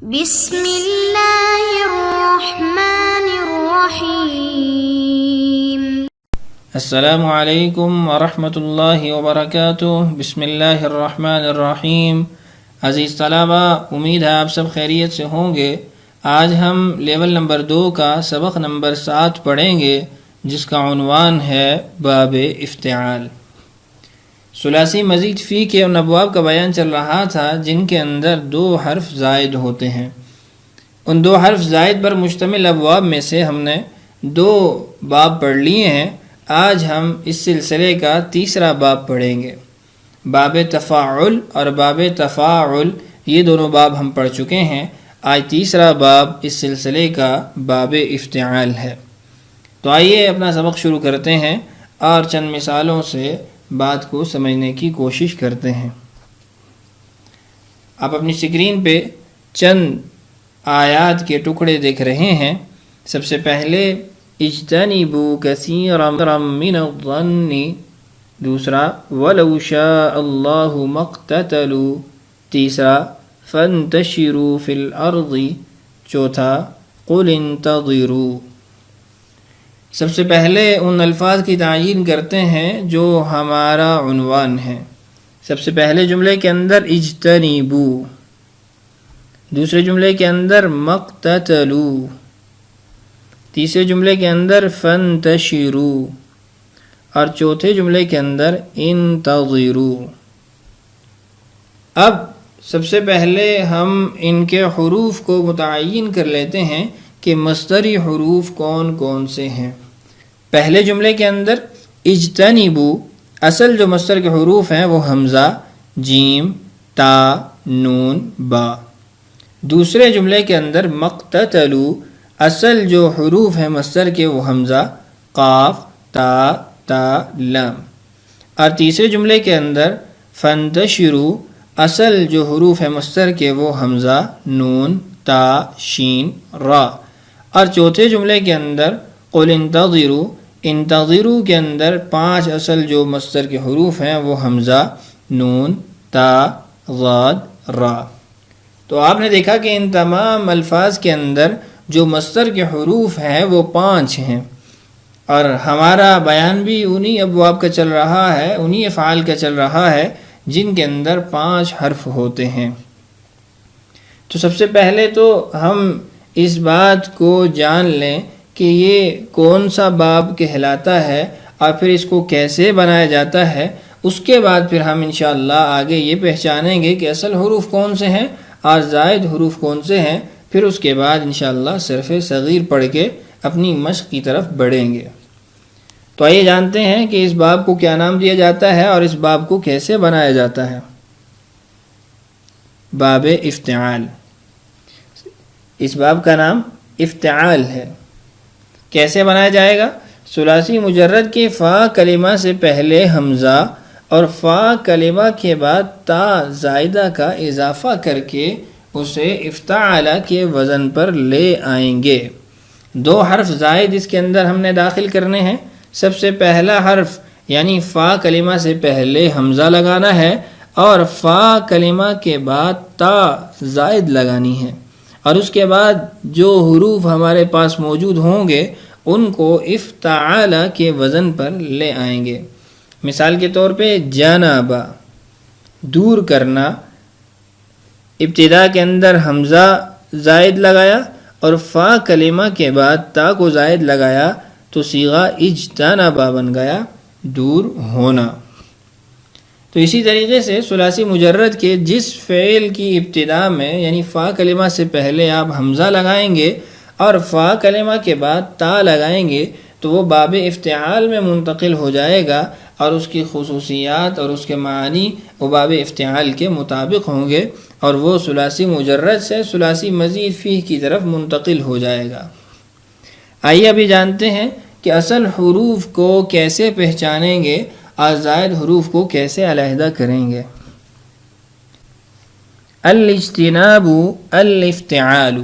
بسم اللہ الرحمن الرحیم۔ السلام علیکم ورحمۃ اللہ وبرکاتہ۔ بسم اللہ الرحمن الرحیم۔ عزیز طلبہ، امید ہے آپ سب خیریت سے ہوں گے۔ آج ہم لیول نمبر 2 کا سبق نمبر 7 پڑھیں گے، جس کا عنوان ہے باب افتعال۔ ثلاثی مزید فی کے ان ابواب کا بیان چل رہا تھا جن کے اندر 2 حرف زائد ہوتے ہیں۔ ان 2 حرف زائد پر مشتمل ابواب میں سے ہم نے 2 باب پڑھ لیے ہیں۔ آج ہم اس سلسلے کا تیسرا باب پڑھیں گے۔ باب تفاعل اور باب تفاعل، یہ دونوں باب ہم پڑھ چکے ہیں۔ آج تیسرا باب اس سلسلے کا باب افتعال ہے۔ تو آئیے اپنا سبق شروع کرتے ہیں اور چند مثالوں سے بات کو سمجھنے کی کوشش کرتے ہیں۔ آپ اپنی اسکرین پہ چند آیات کے ٹکڑے دیکھ رہے ہیں۔ سب سے پہلے اجتنبوا کثیرا من الظن، دوسرا ولو شاء اللہ ما اقتتلوا، تیسرا فانتشروا فی الارض، چوتھا قل انتظروا۔ سب سے پہلے ان الفاظ کی تعیین کرتے ہیں جو ہمارا عنوان ہے۔ سب سے پہلے جملے کے اندر اجتنبوا، دوسرے جملے کے اندر مقتتلوا، تیسرے جملے کے اندر فانتشروا، اور چوتھے جملے کے اندر انتظروا۔ اب سب سے پہلے ہم ان کے حروف کو متعین کر لیتے ہیں کہ مصدری حروف کون کون سے ہیں۔ پہلے جملے کے اندر اجتنبوا، اصل جو مصدر کے حروف ہیں وہ حمزہ، جیم، تا، نون، با۔ دوسرے جملے کے اندر مقتتلوا، اصل جو حروف ہیں مصدر کے وہ حمزہ، قاف، تا، لام۔ اور تیسرے جملے کے اندر فانتشروا، اصل جو حروف ہیں مصدر کے وہ حمزہ، نون، تا، شین، را۔ اور چوتھے جملے کے اندر قل انتظروا، انتظروا کے اندر 5 اصل جو مصدر کے حروف ہیں وہ حمزہ، نون، تا، ضاد، را۔ تو آپ نے دیکھا کہ ان تمام الفاظ کے اندر جو مصدر کے حروف ہیں وہ 5 ہیں، اور ہمارا بیان بھی انہی ابواب کا چل رہا ہے، انہی افعال کا چل رہا ہے جن کے اندر 5 حرف ہوتے ہیں۔ تو سب سے پہلے تو ہم اس بات کو جان لیں کہ یہ کون سا باب کہلاتا ہے اور پھر اس کو کیسے بنایا جاتا ہے۔ اس کے بعد پھر ہم انشاءاللہ آگے یہ پہچانیں گے کہ اصل حروف کون سے ہیں اور زائد حروف کون سے ہیں۔ پھر اس کے بعد انشاءاللہ صرف صغیر پڑھ کے اپنی مشق کی طرف بڑھیں گے۔ تو آئیے جانتے ہیں کہ اس باب کو کیا نام دیا جاتا ہے اور اس باب کو کیسے بنایا جاتا ہے۔ باب افتعال، اس باب کا نام افتعال ہے۔ کیسے بنایا جائے گا؟ ثلاثی مجرد کے فا کلمہ سے پہلے حمزہ اور فا کلمہ کے بعد تا زائدہ کا اضافہ کر کے اسے افتعال کے وزن پر لے آئیں گے۔ 2 حرف زائد اس کے اندر ہم نے داخل کرنے ہیں۔ سب سے پہلا حرف یعنی فا کلمہ سے پہلے حمزہ لگانا ہے اور فا کلمہ کے بعد تا زائد لگانی ہے، اور اس کے بعد جو حروف ہمارے پاس موجود ہوں گے ان کو افتعال کے وزن پر لے آئیں گے۔ مثال کے طور پہ جانبا، دور کرنا، ابتدا کے اندر حمزہ زائد لگایا اور فا کلمہ کے بعد تا کو زائد لگایا تو صیغہ اجتنبا بن گیا، دور ہونا۔ تو اسی طریقے سے ثلاثی مجرد کے جس فعل کی ابتدا میں یعنی فا کلمہ سے پہلے آپ حمزہ لگائیں گے اور فا کلمہ کے بعد تا لگائیں گے تو وہ باب افتعال میں منتقل ہو جائے گا، اور اس کی خصوصیات اور اس کے معنی وہ باب افتعال کے مطابق ہوں گے، اور وہ ثلاثی مجرد سے ثلاثی مزید فی کی طرف منتقل ہو جائے گا۔ آئیے ابھی جانتے ہیں کہ اصل حروف کو کیسے پہچانیں گے اور زائد حروف کو کیسے علیحدہ کریں گے۔ الاجتناب الافتعال،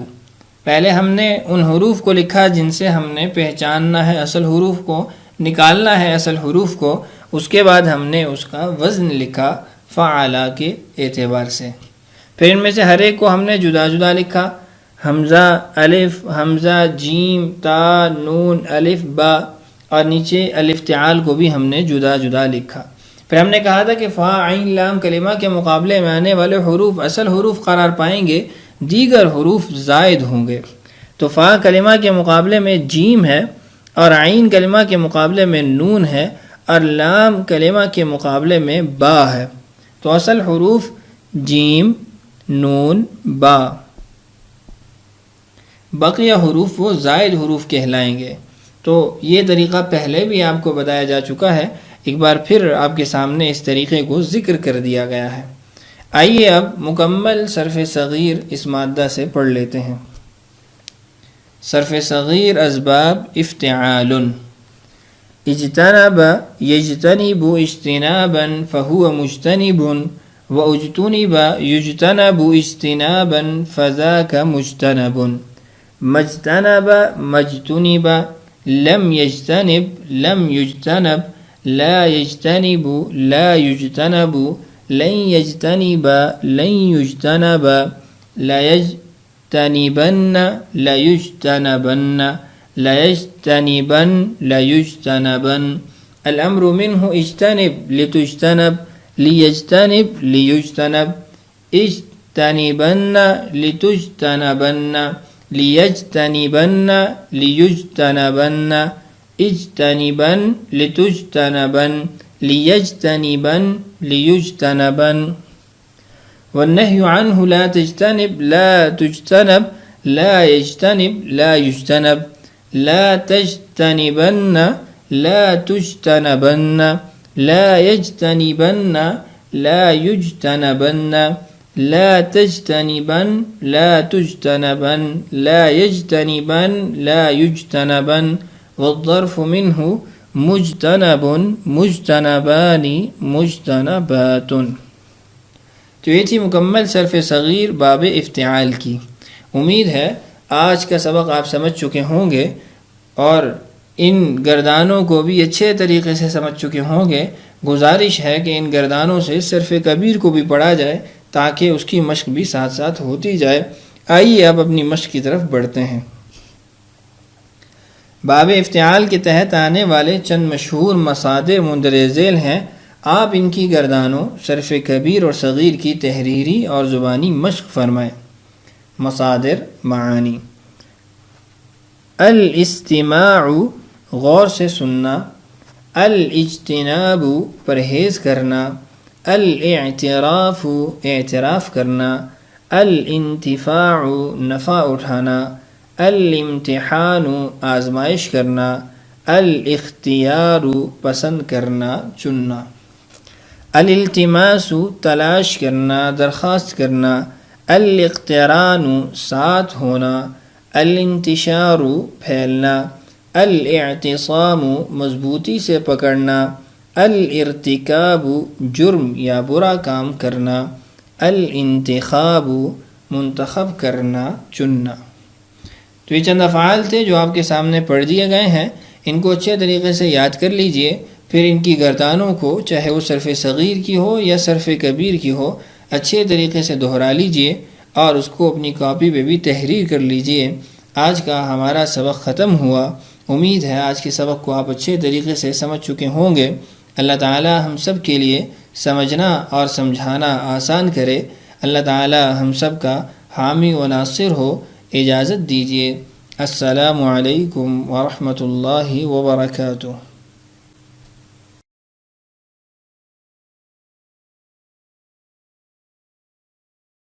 پہلے ہم نے ان حروف کو لکھا جن سے ہم نے پہچاننا ہے اصل حروف کو، نکالنا ہے اصل حروف کو۔ اس کے بعد ہم نے اس کا وزن لکھا فعلا کے اعتبار سے۔ پھر ان میں سے ہر ایک کو ہم نے جدا جدا لکھا، حمزہ الف، حمزہ جیم، تا، نون، الف، با، اور نیچے الافتعال کو بھی ہم نے جدا جدا لکھا۔ پھر ہم نے کہا تھا کہ فا عین لام کلمہ کے مقابلے میں آنے والے حروف اصل حروف قرار پائیں گے، دیگر حروف زائد ہوں گے۔ تو فا کلمہ کے مقابلے میں جیم ہے، اور عین کلمہ کے مقابلے میں نون ہے، اور لام کلمہ کے مقابلے میں با ہے۔ تو اصل حروف جیم، نون، با، بقیہ حروف وہ زائد حروف کہلائیں گے۔ تو یہ طریقہ پہلے بھی آپ کو بتایا جا چکا ہے، ایک بار پھر آپ کے سامنے اس طریقے کو ذکر کر دیا گیا ہے۔ آئیے اب مکمل صرف صغیر اس مادہ سے پڑھ لیتے ہیں۔ صرف صغیر اسباب افتعال: اجتنب یجتنب اجتنابا فهو مجتنب، واجتنب یجتنب اجتنابا فذاك مجتنب، مجتنب مجتنب، لم يجتنب لم يجتنب، لا يجتنب لا يجتنب، لن يجتنب لن يجتنب، لا يجتنبن لا يجتنبن، لا يجتنبن لا يجتنبن، الأمر منه اجتنب لتجتنب، ليجتنب ليجتنب، اجتنبن لتجتنبن، ليجتنبن ليجتنبن، اجتنبن لتجتنبن، ليجتنبن ليجتنبن، والنهي عنه لا تجتنب لا تجتنب، لا يجتنب لا يجتنب، لا تجتنبن لا تجتنبن، لا يجتنبن لا يجتنبن، لا تجتنبن لا تجتنبن، لا يجتنبن لا يجتنبن، والظرف منه مجتنب مجتنبان مجتنبات۔ تو یہ تھی مکمل صرف صغیر باب افتعال کی۔ امید ہے آج کا سبق آپ سمجھ چکے ہوں گے اور ان گردانوں کو بھی اچھے طریقے سے سمجھ چکے ہوں گے۔ گزارش ہے کہ ان گردانوں سے صرف کبیر کو بھی پڑھا جائے تاکہ اس کی مشق بھی ساتھ ساتھ ہوتی جائے۔ آئیے اب اپنی مشق کی طرف بڑھتے ہیں۔ باب افتعال کے تحت آنے والے چند مشہور مصادر مندرجہ ذیل ہیں، آپ ان کی گردانوں صرف کبیر اور صغیر کی تحریری اور زبانی مشق فرمائیں۔ مصادر معانی: الاستماع غور سے سننا، الاجتناب پرہیز کرنا، الاعتراف اعتراف کرنا، الانتفاع نفع اٹھانا، الامتحان آزمائش کرنا، الاختیار پسند کرنا چننا، الالتماس تلاش کرنا درخواست کرنا، الاقتران ساتھ ہونا، الانتشار پھیلنا، الاعتصام مضبوطی سے پکڑنا، الارتکاب جرم یا برا کام کرنا، الانتخاب منتخب کرنا چننا۔ تو یہ چند افعال تھے جو آپ کے سامنے پڑھ دیے گئے ہیں، ان کو اچھے طریقے سے یاد کر لیجئے، پھر ان کی گردانوں کو چاہے وہ صرف صغیر کی ہو یا صرف کبیر کی ہو اچھے طریقے سے دہرا لیجئے اور اس کو اپنی کاپی پہ بھی تحریر کر لیجئے۔ آج کا ہمارا سبق ختم ہوا، امید ہے آج کے سبق کو آپ اچھے طریقے سے سمجھ چکے ہوں گے۔ اللہ تعالی ہم سب کے لیے سمجھنا اور سمجھانا آسان کرے۔ اللہ تعالی ہم سب کا حامی و ناصر ہو۔ اجازت دیجیے۔ السلام علیکم ورحمۃ اللہ وبرکاتہ۔